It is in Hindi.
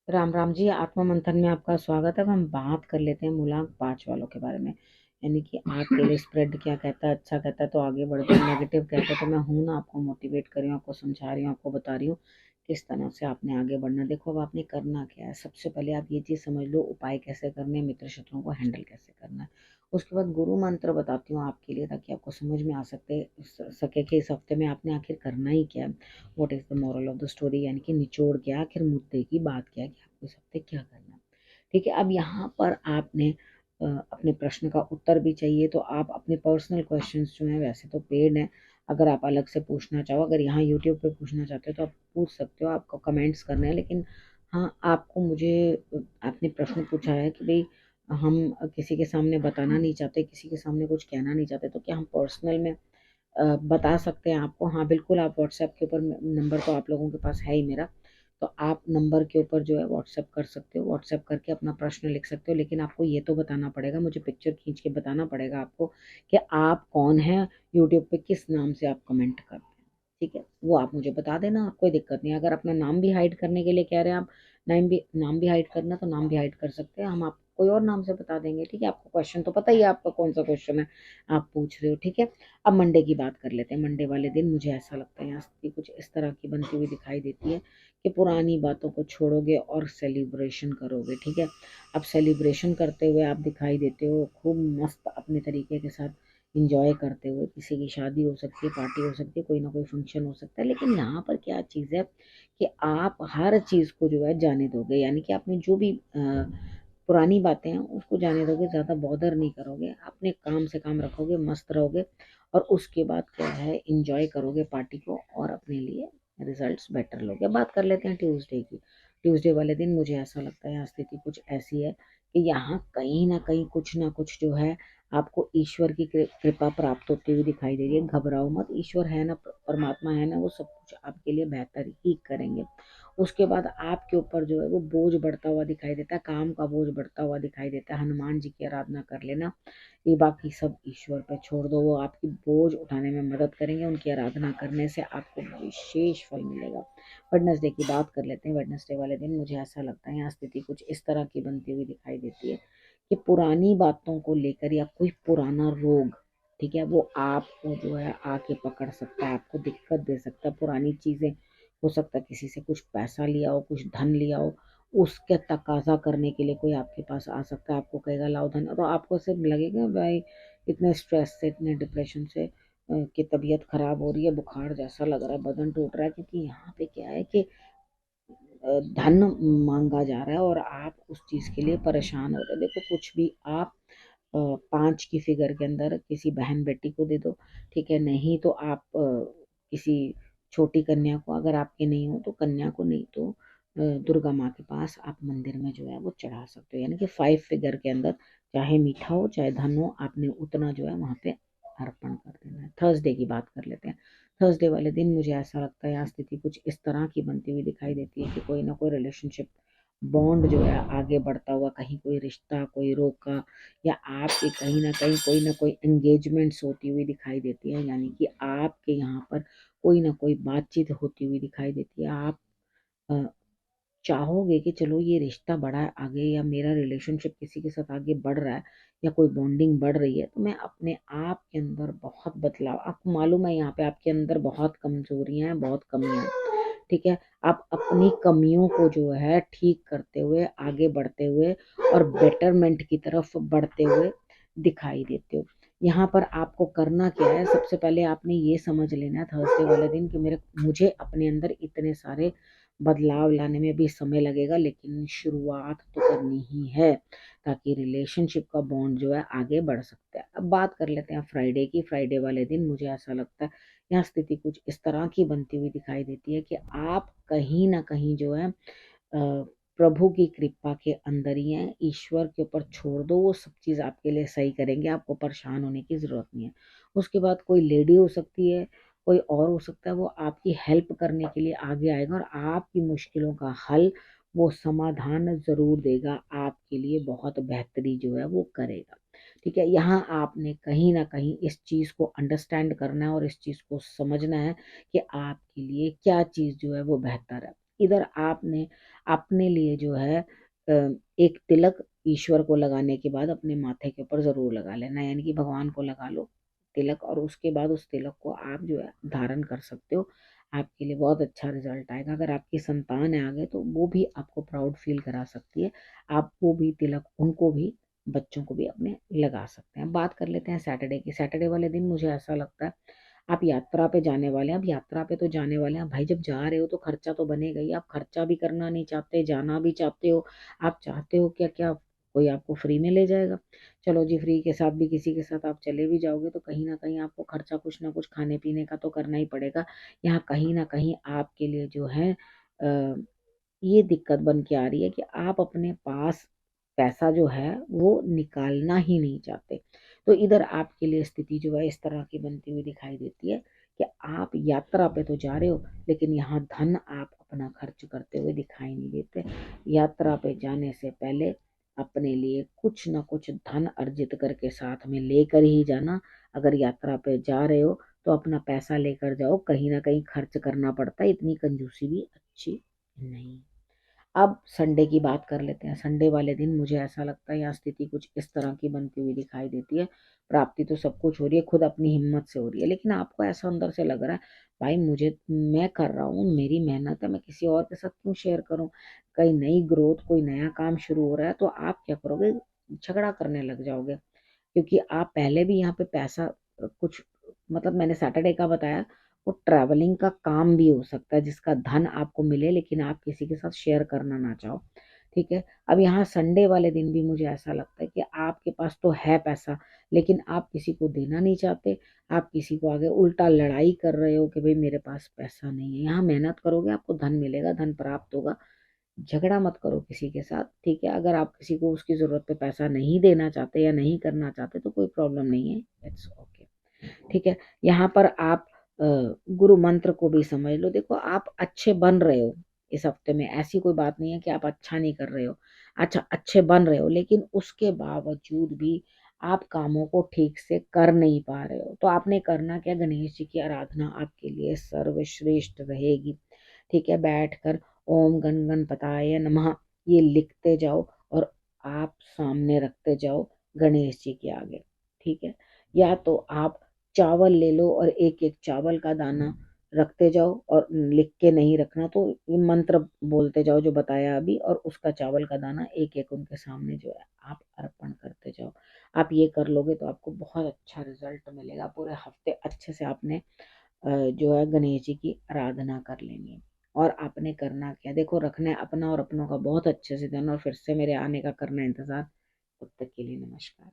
राम राम जी। आत्मा मंथन में आपका स्वागत है। अब हम बात कर लेते हैं मूलांक 5 वालों के बारे में, यानी कि आपके लिए स्प्रेड क्या कहता है, अच्छा कहता है तो आगे बढ़ जाओ, नेगेटिव कहता है तो मैं हूं ना, आपको मोटिवेट कर रही हूँ, आपको समझा रही हूँ, आपको बता रही हूँ किस तरह से आपने आगे बढ़ना। देखो, अब आपने करना क्या है, सबसे पहले आप ये चीज़ समझ लो, उपाय कैसे करने हैं, मित्र शत्रुओं को हैंडल कैसे करना है। उसके बाद गुरु मंत्र बताती हूँ आपके लिए, ताकि आपको समझ में आ सके कि इस हफ्ते में आपने आखिर करना ही क्या है। What is the moral of the story, यानी कि निचोड़ क्या, आखिर मुद्दे की बात क्या है कि आपको इस हफ्ते क्या करना है। ठीक है, अब यहाँ पर आपने अपने प्रश्न का उत्तर भी चाहिए तो आप अपने पर्सनल क्वेश्चंस जो हैं, वैसे तो पेड हैं, अगर आप अलग से पूछना चाहो, अगर यहाँ यूट्यूब पे पूछना चाहते हो तो आप पूछ सकते हो, आपको कमेंट्स करने हैं। लेकिन हाँ, आपको मुझे आपने प्रश्न पूछा है कि भाई हम किसी के सामने बताना नहीं चाहते, किसी के सामने कुछ कहना नहीं चाहते, तो क्या हम पर्सनल में बता सकते हैं आपको? हाँ बिल्कुल, आप व्हाट्सएप के ऊपर, नंबर तो आप लोगों के पास है ही मेरा, तो आप नंबर के ऊपर जो है व्हाट्सएप कर सकते हो, व्हाट्सएप करके अपना प्रश्न लिख सकते हो। लेकिन आपको ये तो बताना पड़ेगा, मुझे पिक्चर खींच के बताना पड़ेगा आपको कि आप कौन हैं, यूट्यूब पे किस नाम से आप कमेंट करते हैं। ठीक है, वो आप मुझे बता देना, कोई दिक्कत नहीं। अगर अपना नाम भी हाइड करने के लिए कह रहे हैं आप, नाम भी हाइड करना तो नाम भी हाइड कर सकते हैं, हम आपको कोई और नाम से बता देंगे। ठीक है, आपको क्वेश्चन तो पता ही है, आपका कौन सा क्वेश्चन है आप पूछ रहे हो। ठीक है, अब मंडे की बात कर लेते हैं। मंडे वाले दिन मुझे ऐसा लगता है यहाँ स्थिति कुछ इस तरह की बनती हुई दिखाई देती है कि पुरानी बातों को छोड़ोगे और सेलिब्रेशन करोगे। ठीक है, अब सेलिब्रेशन करते हुए आप दिखाई देते हो, खूब मस्त अपने तरीके के साथ इंजॉय करते हुए। किसी की शादी हो सकती है, पार्टी हो सकती है, कोई ना कोई फंक्शन हो सकता है, लेकिन यहाँ पर क्या चीज़ है कि आप हर चीज़ को जो है जाने दोगे, यानी कि आपने जो भी पुरानी बातें हैं उसको जाने दोगे, ज़्यादा बॉदर नहीं करोगे, अपने काम से काम रखोगे, मस्त रहोगे, और उसके बाद क्या है, इंजॉय करोगे पार्टी को और अपने लिए रिजल्ट्स बेटर लोगे। बात कर लेते हैं ट्यूसडे की। ट्यूसडे वाले दिन मुझे ऐसा लगता है यहाँ स्थिति कुछ ऐसी है कि यहाँ कहीं ना कुछ जो है आपको ईश्वर की कृपा प्राप्त होती हुई दिखाई दे रही है। घबराओ मत, ईश्वर है ना, परमात्मा है ना, वो सब कुछ आपके लिए बेहतर ही करेंगे। उसके बाद आपके ऊपर जो है वो बोझ बढ़ता हुआ दिखाई देता है, काम का बोझ बढ़ता हुआ दिखाई देता है। हनुमान जी की आराधना कर लेना, ये बाकी सब ईश्वर पे छोड़ दो, वो आपकी बोझ उठाने में मदद करेंगे। उनकी आराधना करने से आपको विशेष फल मिलेगा। वेडनेसडे की बात कर लेते हैं। वेडनेसडे वाले दिन मुझे ऐसा लगता है यहाँ स्थिति कुछ इस तरह की बनती हुई दिखाई देती है कि पुरानी बातों को लेकर या कोई पुराना रोग, ठीक है, वो आपको जो है आके पकड़ सकता है, आपको दिक्कत दे सकता है। पुरानी चीजें, हो सकता है किसी से कुछ पैसा लिया हो, कुछ धन लिया हो, उसके तकाजा करने के लिए कोई आपके पास आ सकता है, आपको कहेगा लाओ धन, तो आपको सिर्फ लगेगा भाई इतने स्ट्रेस से, इतने डिप्रेशन से कि तबीयत खराब हो रही है, बुखार जैसा लग रहा है, बदन टूट रहा है, क्योंकि यहाँ पे क्या है कि धन मांगा जा रहा है और आप उस चीज के लिए परेशान हो रहे हैं। देखो, कुछ भी आप 5 की फिगर के अंदर किसी बहन बेटी को दे दो, ठीक है, नहीं तो आप किसी छोटी कन्या को, अगर आपके नहीं हो तो कन्या को, नहीं तो दुर्गा माँ के पास आप मंदिर में जो है वो चढ़ा सकते हो। यानी कि 5 फिगर के अंदर, चाहे मीठा हो चाहे धन हो, आपने उतना जो है वहां पे अर्पण कर देना है। थर्सडे की बात कर लेते हैं। थर्सडे वाले दिन मुझे ऐसा लगता है यहाँ स्थिति कुछ इस तरह की बनती हुई दिखाई देती है कि कोई ना कोई रिलेशनशिप बॉन्ड जो है आगे बढ़ता हुआ, कहीं कोई रिश्ता, कोई रोका, या आपके कहीं ना कोई एंगेजमेंट्स होती हुई दिखाई देती है। यानी कि आपके यहाँ पर कोई ना कोई बातचीत होती हुई दिखाई देती है। आप अ, चाहोगे कि चलो ये रिश्ता बढ़ा आगे, या मेरा रिलेशनशिप किसी के साथ आगे बढ़ रहा है, या कोई बॉन्डिंग बढ़ रही है, तो मैं अपने आप के अंदर बहुत बदलाव, आपको मालूम है यहाँ पे आपके अंदर बहुत कमजोरियां हैं, बहुत कमियां हैं। ठीक है, आप अपनी कमियों को जो है ठीक करते हुए, आगे बढ़ते हुए और बेटरमेंट की तरफ बढ़ते हुए दिखाई देते हो। यहाँ पर आपको करना क्या है, सबसे पहले आपने ये समझ लेना है थर्सडे वाले दिन कि मुझे अपने अंदर इतने सारे बदलाव लाने में भी समय लगेगा, लेकिन शुरुआत तो करनी ही है, ताकि रिलेशनशिप का बॉन्ड जो है आगे बढ़ सकता है। अब बात कर लेते हैं फ्राइडे की। फ्राइडे वाले दिन मुझे ऐसा लगता है यहाँ स्थिति कुछ इस तरह की बनती हुई दिखाई देती है कि आप कहीं ना कहीं जो है प्रभु की कृपा के अंदर ही हैं, ईश्वर के ऊपर छोड़ दो, वो सब चीज़ आपके लिए सही करेंगे, आपको परेशान होने की ज़रूरत नहीं है। उसके बाद कोई लेडी हो सकती है, कोई और हो सकता है, वो आपकी हेल्प करने के लिए आगे आएगा और आपकी मुश्किलों का हल, वो समाधान ज़रूर देगा, आपके लिए बहुत बेहतरी जो है वो करेगा। ठीक है, यहाँ आपने कहीं ना कहीं इस चीज़ को अंडरस्टैंड करना है और इस चीज़ को समझना है कि आपके लिए क्या चीज़ जो है वो बेहतर है। इधर आपने अपने लिए जो है एक तिलक ईश्वर को लगाने के बाद अपने माथे के ऊपर ज़रूर लगा लेना, यानी कि भगवान को लगा लो तिलक, और उसके बाद उस तिलक को आप जो है धारण कर सकते हो। आपके लिए बहुत अच्छा रिजल्ट आएगा। अगर आपकी संतान है आगे तो वो भी आपको प्राउड फील करा सकती है। आप वो भी तिलक उनको भी, बच्चों को भी अपने लगा सकते हैं। बात कर लेते हैं सैटरडे की। सैटरडे वाले दिन मुझे ऐसा लगता है आप यात्रा पे जाने वाले हैं। अब यात्रा पे तो जाने वाले हैं भाई, जब जा रहे हो तो खर्चा तो बनेगा ही। आप खर्चा भी करना नहीं चाहते, जाना भी चाहते हो। आप चाहते हो क्या क्या कोई आपको फ्री में ले जाएगा? चलो जी, फ्री के साथ भी किसी के साथ आप चले भी जाओगे तो कहीं ना कहीं आपको खर्चा कुछ ना कुछ खाने पीने का तो करना ही पड़ेगा। यहाँ कहीं ना कहीं आपके लिए जो है ये दिक्कत बन के आ रही है कि आप अपने पास पैसा जो है वो निकालना ही नहीं चाहते। तो इधर आपके लिए स्थिति जो है इस तरह की बनती हुई दिखाई देती है कि आप यात्रा पे तो जा रहे हो, लेकिन यहाँ धन आप अपना खर्च करते हुए दिखाई नहीं देते। यात्रा पे जाने से पहले अपने लिए कुछ ना कुछ धन अर्जित करके साथ में लेकर ही जाना। अगर यात्रा पे जा रहे हो तो अपना पैसा लेकर जाओ, कहीं ना कहीं खर्च करना पड़ता है, इतनी कंजूसी भी अच्छी नहीं। अब संडे की बात कर लेते हैं। संडे वाले दिन मुझे ऐसा लगता है यहाँ स्थिति कुछ इस तरह की बनती हुई दिखाई देती है। प्राप्ति तो सब कुछ हो रही है, खुद अपनी हिम्मत से हो रही है, लेकिन आपको ऐसा अंदर से लग रहा है भाई मुझे, मैं कर रहा हूँ, मेरी मेहनत है, मैं किसी और के साथ क्यों शेयर करूँ? कहीं नई ग्रोथ, कोई नया काम शुरू हो रहा है तो आप क्या करोगे? झगड़ा करने लग जाओगे, क्योंकि आप पहले भी यहाँ पे पैसा कुछ, मतलब मैंने सैटरडे का बताया, वो ट्रैवलिंग का काम भी हो सकता है जिसका धन आपको मिले लेकिन आप किसी के साथ शेयर करना ना चाहो। ठीक है। अब यहाँ संडे वाले दिन भी मुझे ऐसा लगता है कि आपके पास तो है पैसा, लेकिन आप किसी को देना नहीं चाहते। आप किसी को आगे उल्टा लड़ाई कर रहे हो कि भाई मेरे पास पैसा नहीं है। यहाँ मेहनत करोगे आपको धन मिलेगा, धन प्राप्त होगा। झगड़ा मत करो किसी के साथ, ठीक है। अगर आप किसी को उसकी जरूरत पे पैसा नहीं देना चाहते या नहीं करना चाहते तो कोई प्रॉब्लम नहीं है, इट्स ओके। ठीक है। यहाँ पर आप गुरु मंत्र को भी समझ लो। देखो आप अच्छे बन रहे हो इस हफ्ते में, ऐसी कोई बात नहीं है कि आप अच्छा नहीं कर रहे हो। अच्छा, अच्छे बन रहे हो, लेकिन उसके बावजूद भी आप कामों को ठीक से कर नहीं पा रहे हो। तो आपने करना क्या? गणेश जी की आराधना आपके लिए सर्वश्रेष्ठ रहेगी। ठीक है। बैठकर ओम गण गणपताय नमः ये लिखते जाओ और आप सामने रखते जाओ गणेश जी के आगे। ठीक है। या तो आप चावल ले लो और एक एक चावल का दाना रखते जाओ, और लिख के नहीं रखना तो ये मंत्र बोलते जाओ जो बताया अभी, और उसका चावल का दाना एक एक उनके सामने जो है आप अर्पण करते जाओ। आप ये कर लोगे तो आपको बहुत अच्छा रिजल्ट मिलेगा। पूरे हफ्ते अच्छे से आपने जो है गणेश जी की आराधना कर लेनी है। और आपने करना क्या? देखो, रखना है अपना और अपनों का बहुत अच्छे से ध्यान, और फिर से मेरे आने का करना इंतजार। तब तक के लिए नमस्कार।